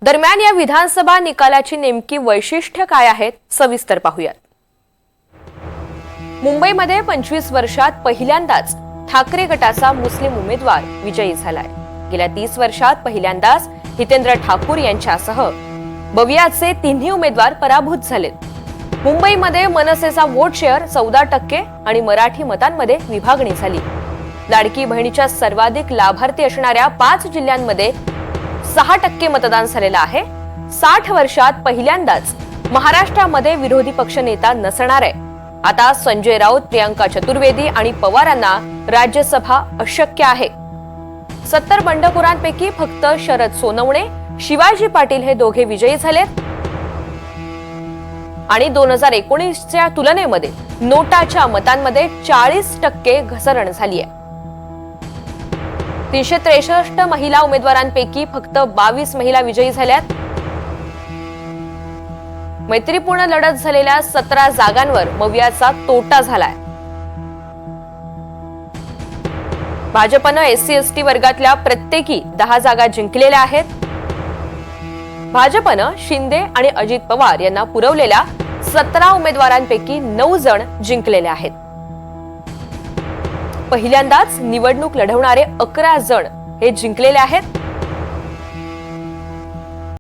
दरम्यान या विधानसभा निकालाची नेमकी वैशिष्ट्य काय आहेत सविस्तर पाहूयात। मुंबईमध्ये 25 वर्षात पहिल्यांदाच ठाकरे गटाचा मुस्लिम उमेदवार विजयी झालाय। गेल्या 30 वर्षात पहिल्यांदाच हितेंद्र ठाकूर यांच्यासह बवियाचे तिन्ही उमेदवार पराभूत झालेत। मुंबईमध्ये मनसेचा वोट शेअर 14% आणि मराठी मतांमध्ये विभागणी झाली। लाडकी बहिणीच्या सर्वाधिक लाभार्थी असणाऱ्या 5 जिल्ह्यांमध्ये 6% मतदान झालेलं आहे। 60 वर्षात पहिल्यांदाच महाराष्ट्रामध्ये विरोधी पक्ष नेता नसणार आहे। आता संजय राऊत, प्रियंका चतुर्वेदी आणि पवारांना राज्यसभा अशक्य आहे। 70 बंडखोरांपैकी फक्त शरद सोनवणे, शिवाजी पाटील हे दोघे विजयी झालेत आणि 2019च्या तुलनेमध्ये नोटाच्या मतांमध्ये 40% घसरण झाली आहे। 363 महिला उमेदवारांपैकी फक्त 22 महिला विजयी झाल्यात। मैत्रीपूर्ण लढत झालेल्या 17 जागांवर मवियाचा तोटा झालाय। भाजपनं SC/ST वर्गातल्या प्रत्येकी 10 जागा जिंकलेल्या आहेत। भाजपनं शिंदे आणि अजित पवार यांना पुरवलेल्या 17 उमेदवारांपैकी 9 जण जिंकलेले आहेत। पहिल्यांदाच निवडणूक लढवणारे 11 जण हे जिंकलेले आहेत।